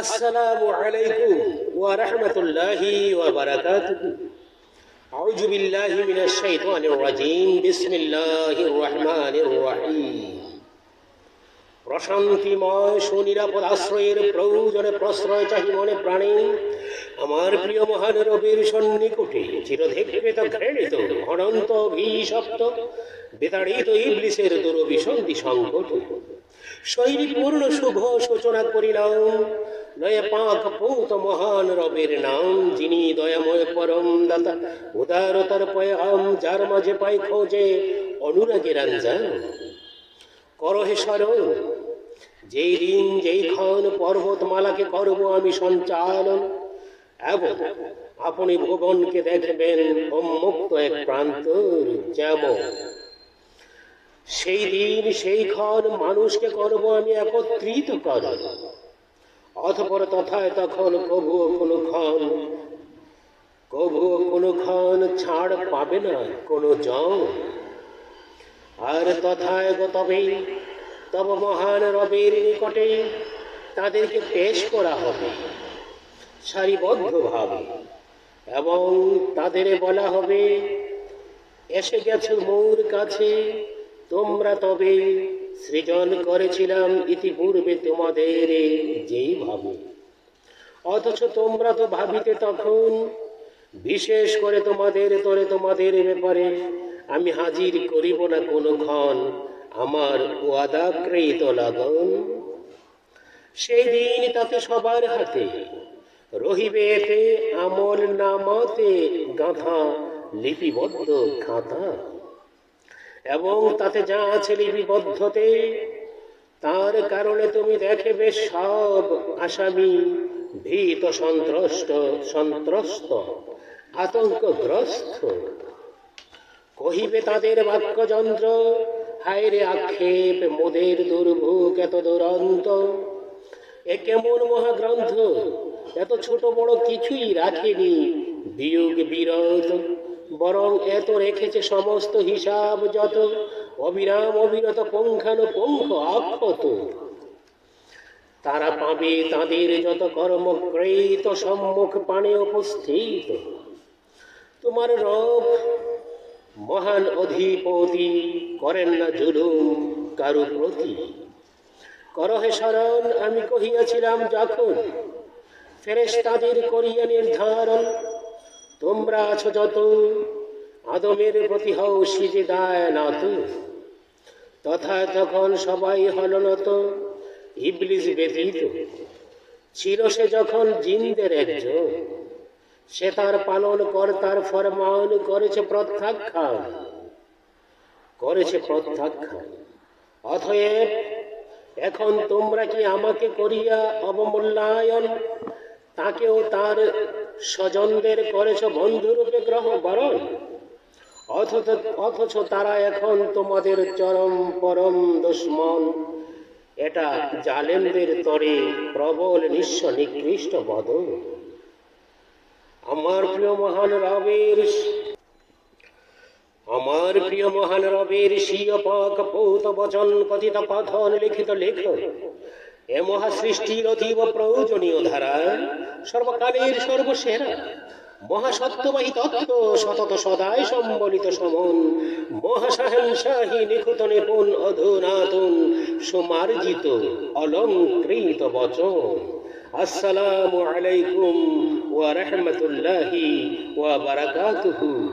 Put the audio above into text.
আসসালামু আলাইকুম ওয়া রাহমাতুল্লাহি ওয়া বারাকাতুহু। আউযু বিল্লাহি মিনাশ শাইতানির রাজীম। বিসমিল্লাহির রহমানির রহিম। প্রশান্তিময় সুনিরাপদ আশ্রয়ের প্রয়োজনে প্রশ্রয় চাহি মনে প্রাণে আমার প্রিয় মহান রবির সন্নিকটে চিরধিকৃত ঘৃণিত অনন্ত অভিশপ্ত বিতাড়িত ইবলিসের দুরভিসন্ধি সংকট শৈলীপূর্ণ শুভ সূচনা করিলাম নয় পাক পৌত মহান রবের নাম, যিনি দয়াময় পরম দাতা উদারতার পয়াম, যার মাঝে পাই খোঁজে অনুরাগের আঞ্জাম। করহে স্মরণ যেই দিন যেই ক্ষণ পর্বতমালাকে করব আমি সঞ্চালন, এবং আপনি ভুবনকে দেখবেন উন্মুক্ত এক প্রান্তর যেমন। সেই দিন সেই ক্ষণ মানুষকে করব আমি একত্রিত কর, অতঃপর তথায় তখন কবুও কোনো ক্ষণ ছাড় পাবে না কোনো জন। আর তথায় গতবে তব মহান রবের নিকটে তাদেরকে পেশ করা হবে সারিবদ্ধভাবে, এবং তাদের বলা হবে, এসে গেছে মোর কাছে, তোমরা তবে সৃজন করেছিলাম ইতিপূর্বে তোমাদের যেইভাবে, অথচ তোমরা তো ভাবিতে তখন বিশেষ করে তোমাদের ব্যাপারে আমি হাজির করিব না কোনো ক্ষণ আমার ওয়াদাকৃত লাগন। সেই দিন তাতে সবার হাতে রহিবে এতে আমল নামাতে গাঁথা লিপিবদ্ধ খাতা, এবং তাতে যা আছে লিপিবদ্ধতে তার কারণে তুমি দেখবে সব আসামি ভীত সন্ত্রস্ত আতঙ্কগ্রস্ত। কহিবে তাদের বাক্যযন্ত্র, হায় রে আক্ষেপ মোদের দুর্ভোগ এত দুরন্ত, এ কেমন মহাগ্রন্থ এত ছোট বড় কিছুই রাখেনি বিয়োগ বিরত, বরং এত রেখেছে সমস্ত হিসাব যত, অবিরাম অবিরত পুঙ্খানুপুঙ্খ অক্ষত। তারা পাবে তাদের যত কর্মকৃত সম্মুখ পানে উপস্থিত। তোমার রব মহান অধিপতি করেন না জুলুম কারু প্রতি। করহে স্মরণ আমি কহিয়াছিলাম যখন ফেরেশতাদের করিয়া নির্ধারণ, তোমরা আছো যত আদমের প্রতি হও সিজদায় নত, তথা তখন সবাই হল নত ইবলিস ব্যতীত। ছিল সে যখন জিনদের একজন, সে তার পালন কর্তার ফরমান করেছে প্রত্যাখ্যান। অতএব এখন তোমরা কি আমাকে করিয়া অবমূল্যায়ন, তাকেও তার স্বজনদের করেছ বন্ধুরূপে বরণ, অথচ তারা এখন তোমাদের চরম পরম দুশমন। এটা জালেমদের তরে প্রবল নিঃস্ব নিকৃষ্ট বদন। আমার প্রিয় মহান রবের স্বীয় পাক পৌত বচন কথিত কথন লিখিত লেখ এ মহাসৃষ্টির অতীব প্রয়োজনীয় ধারা, সর্বকালের সর্বসেরা মহাসত্যবাহী তত্ত্ব সতত সদায় সম্বলিত সমন, মহাসাহেনশাহী নিখুঁত নিপুণ অধুনাতন সুমার্জিত অলঙ্কৃত বচন। আসসালামু আলাইকুম ওয়া রাহমাতুল্লাহি ওয়া বারাকাতুহু।